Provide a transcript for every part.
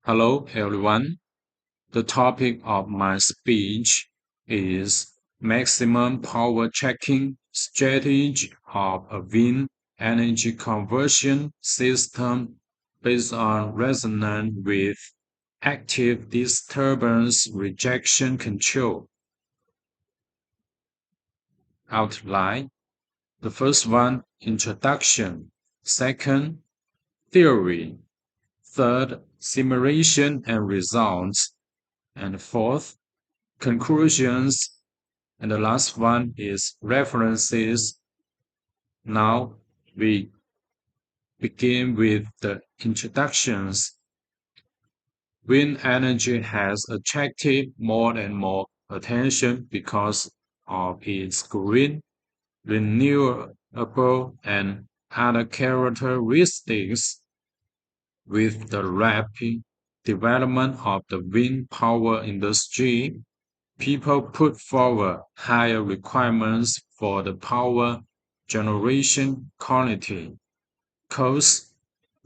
Hello, everyone. The topic of my speech is maximum power checking strategy of a wind energy conversion system based on resonant with active disturbance rejection control. Outline. The first one, introduction. Second, theory. Third, simulation and results. And fourth, conclusions. And the last one is references. Now we begin with the introductions. Wind energy has attracted more and more attention because of its green, renewable, and other characteristics. With the rapid development of the wind power industry, people put forward higher requirements for the power generation quality, cost,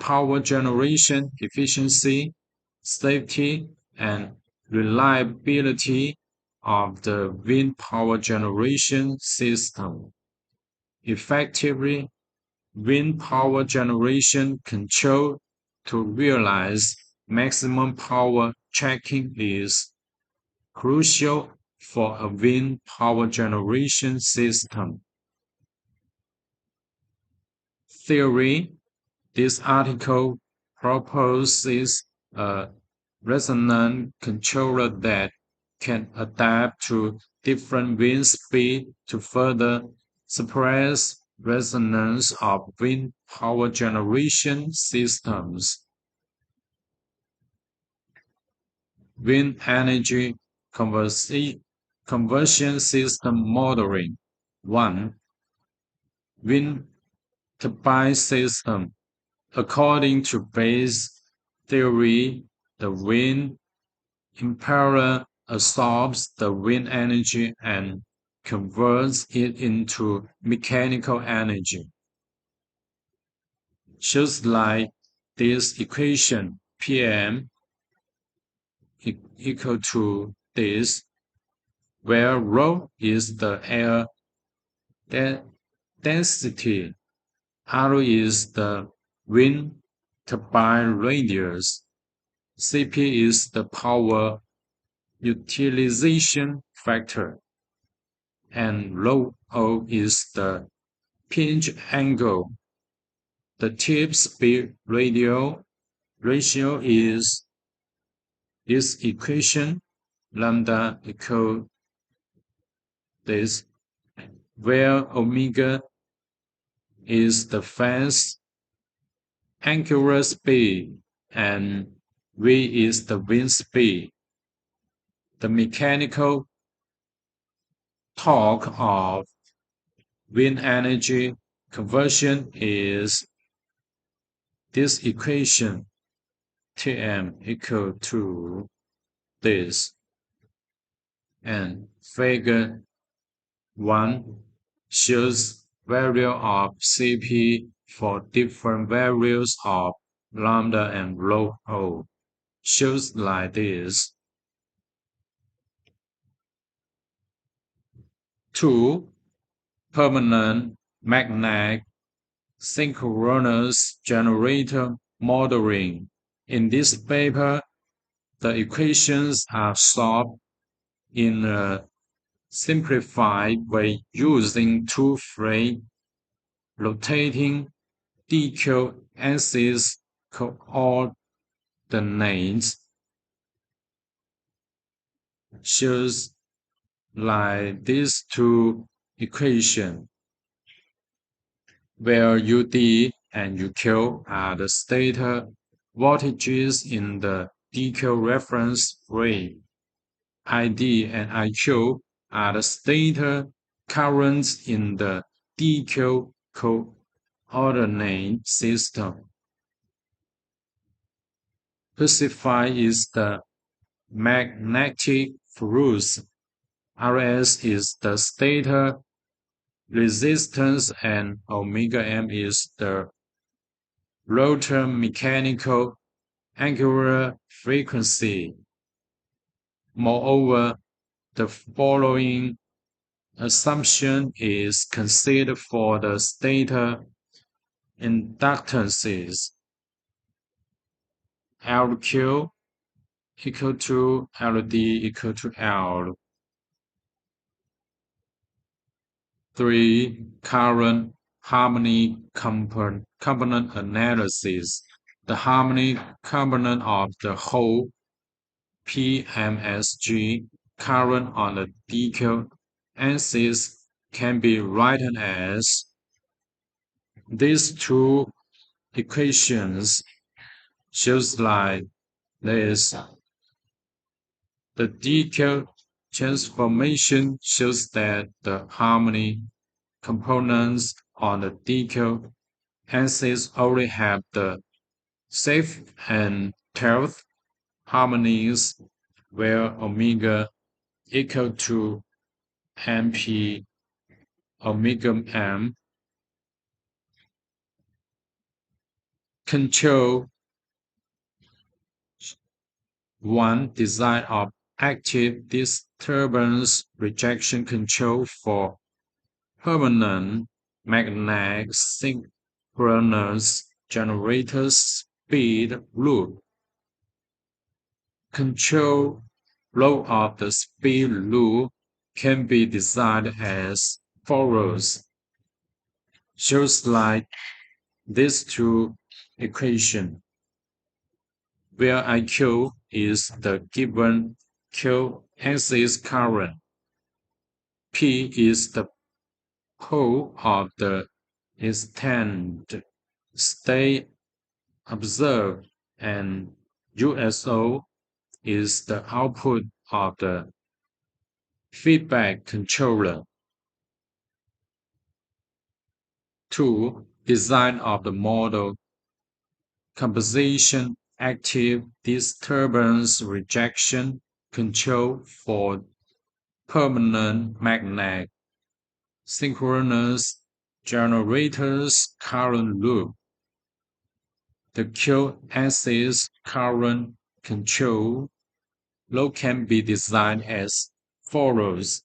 power generation efficiency, safety, and reliability of the wind power generation system. Effectively, wind power generation control to realize maximum power tracking is crucial for a wind power generation system. Theory. This article proposes a resonant controller that can adapt to different wind speed to further suppress resonance of wind power generation systems. Wind energy conversion system modeling. 1. Wind turbine system. According to base theory, the wind impeller absorbs the wind energy and converts it into mechanical energy. Just like this equation, Pm equal to this, where rho is the air density, r is the wind turbine radius, Cp is the power utilization factor, and rho O is the pinch angle. The tip speed ratio is this equation, lambda equal this, where omega is the fast angular speed and v is the wind speed. The mechanical torque of wind energy conversion is this equation, Tm equal to this, and figure 1 shows value of Cp for different values of lambda and rho O. Shows like this. 2. Permanent magnetic synchronous generator modeling. In this paper, the equations are solved in a simplified way using two free rotating DQ axis coordinates. Shows like these two equations, where UD and UQ are the stator voltages in the DQ reference frame. ID and IQ are the stator currents in the DQ coordinate system. Specified is the magnetic flux. RS is the stator resistance and omega m is the rotor mechanical angular frequency. Moreover, the following assumption is considered for the stator inductances. LQ equal to LD equal to L. 3. Current harmony component analysis. The harmony component of the whole PMSG current on the DQ axis can be written as these two equations shows like this. The DQ transformation shows that the harmony components on the DQ axis only have the 6th and 12th harmonies where omega equal to MP omega M. Control 1. Design of active disturbance rejection control for permanent magnetic synchronous generators speed loop. Control flow of the speed loop can be designed as follows. Shows like these two equations, where IQ is the given Q axis current, P is the pole of the instant state observed, and USO is the output of the feedback controller. 2. Design of the model composition active disturbance rejection control for permanent magnetic synchronous generators current loop. The Q-axis current control loop can be designed as follows.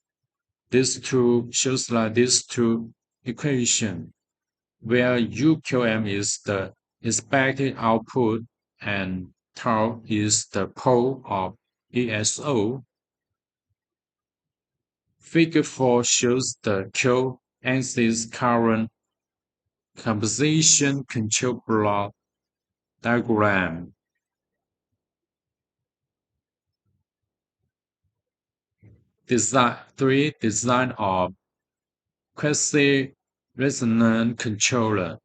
This two shows like these two equations, where UQM is the expected output and tau is the pole of ESO. Figure 4 shows the Q-axis current composition control block diagram. Design 3. Design of quasi-resonant controller.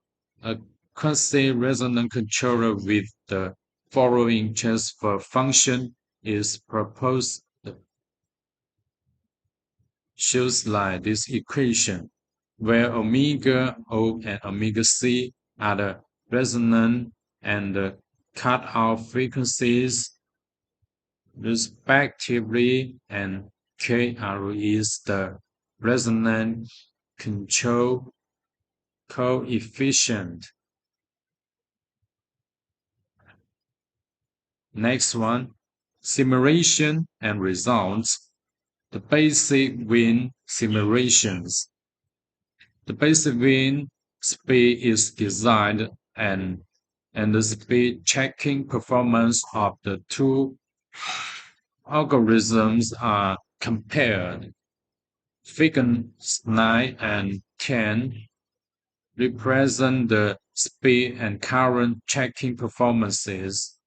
A quasi-resonant controller with the following transfer function is proposed. Shows like this equation, where omega O and omega C are the resonant and the cut-off frequencies respectively, and KR is the resonant control coefficient. Next one, simulation and results. The basic wind simulations. The basic wind speed is designed and the speed checking performance of the two algorithms are compared. Figures 9 and 10 represent the speed and current checking performances,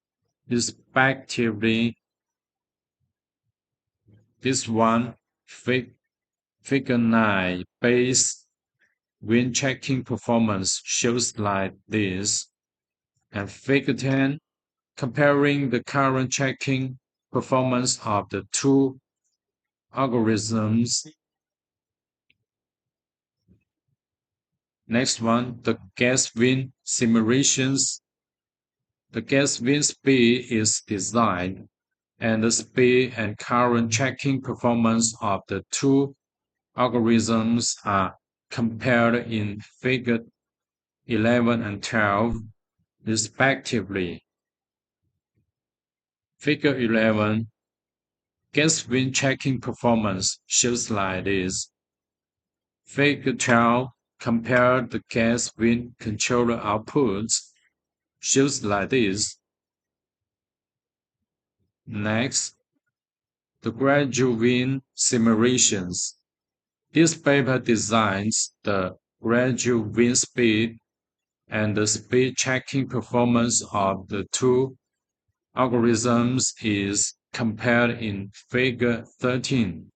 respectively. This one, figure 9 base wind checking performance shows like this, and figure 10 comparing the current checking performance of the two algorithms. Next one, the gas wind simulations. The gas wind speed is designed, and the speed and current checking performance of the two algorithms are compared in figure 11 and 12, respectively. Figure 11. Gas wind checking performance shows like this. Figure 12. Compare the gas wind controller outputs shows like this. Next, the gradual wind simulations. This paper designs the gradual wind speed and the speed checking performance of the two algorithms is compared in Figure 13.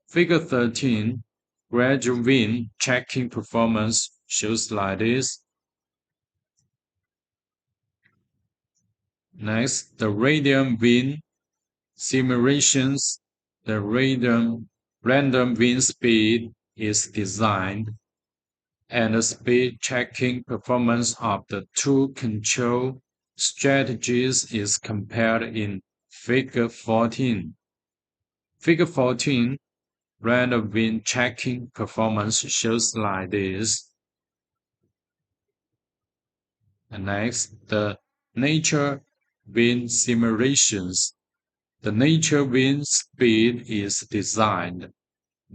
Figure 13, gradual wind checking performance shows like this. Next, the random wind simulations. The random wind speed is designed, and the speed checking performance of the two control strategies is compared in Figure 14. Figure 14, random wind checking performance shows like this. And next, the nature wind simulations. The nature wind speed is designed,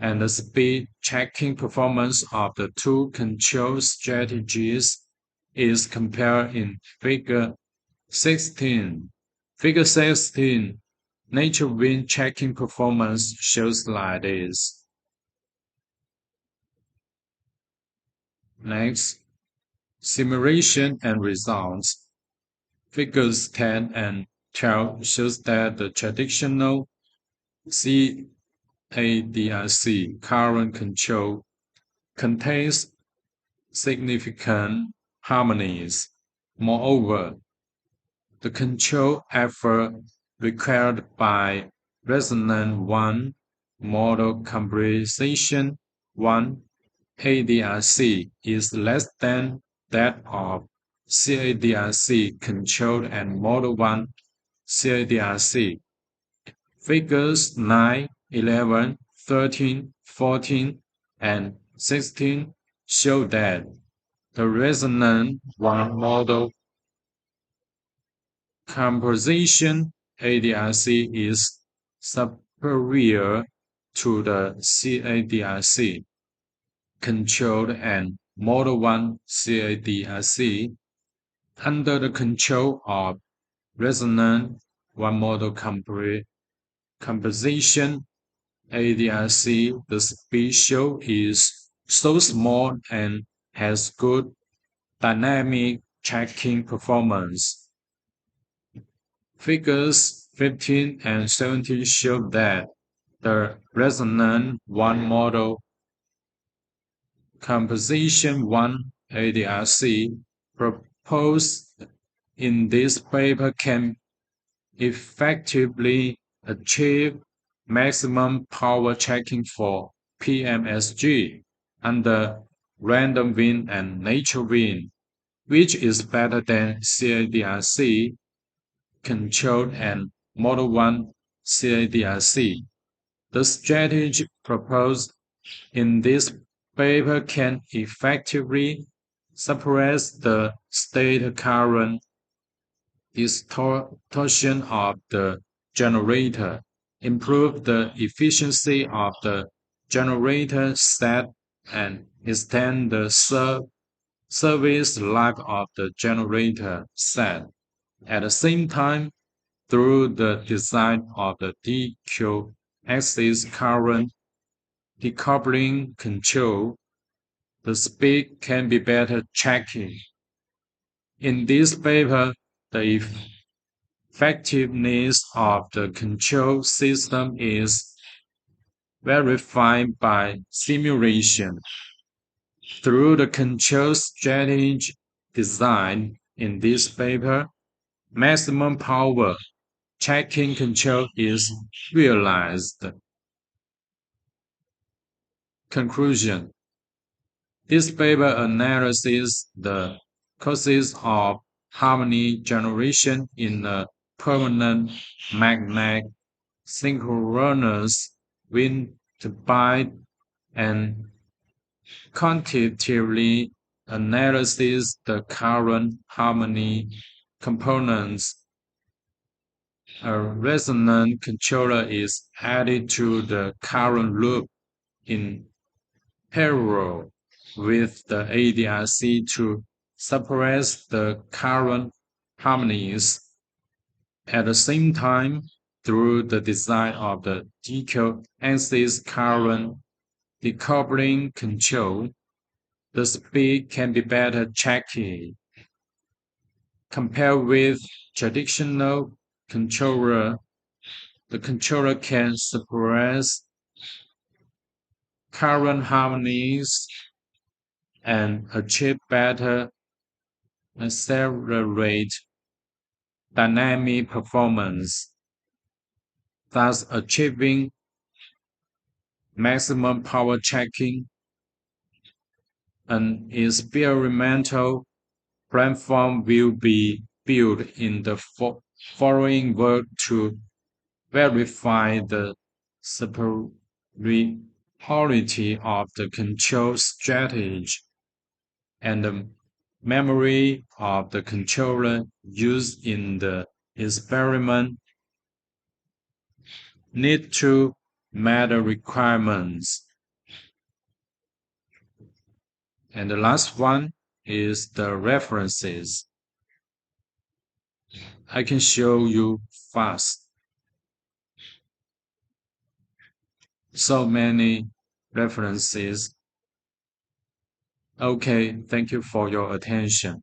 and the speed checking performance of the two control strategies is compared in Figure 16. Figure 16, nature wind checking performance shows like this. Next, simulation and results. Figures 10 and 12 shows that the traditional CADRC current control contains significant harmonies. Moreover, the control effort required by resonant 1 model compensation 1 ADRC is less than that of CADRC controlled and Model 1 CADRC. Figures 9, 11, 13, 14, and 16 show that the resonant 1 model composition ADRC is superior to the CADRC controlled and Model 1 CADRC under the control of resonant 1 model composition ADRC. The speed show is so small and has good dynamic checking performance. Figures 15 and 17 show that the resonant 1 model composition 1 ADRC proposed in this paper can effectively achieve maximum power checking for PMSG under random wind and nature wind, which is better than CADRC controlled and Model 1 CADRC. The strategy proposed in this paper can effectively suppress the state current distortion of the generator, improve the efficiency of the generator set, and extend the service life of the generator set. At the same time, through the design of the DQ axis current decoupling control, the speed can be better checked. In this paper, the effectiveness of the control system is verified by simulation. Through the control strategy designed in this paper, maximum power checking control is realized. Conclusion. This paper analyzes the causes of harmony generation in a permanent magnetic synchronous wind turbine and quantitatively analyzes the current harmony components A resonant controller is added to the current loop in parallel with the ADRC to suppress the current harmonies. At the same time, through the design of the DQ axis current decoupling control, the speed can be better checked. Compared with traditional controller, the controller can suppress current harmonies and achieve better accelerate dynamic performance, thus achieving maximum power checking. An experimental platform will be built in the following work to verify the superiority of the control strategy and the memory of the controller used in the experiment need to meet the requirements. And the last one is the references. I can show you fast. So many references. Okay, thank you for your attention.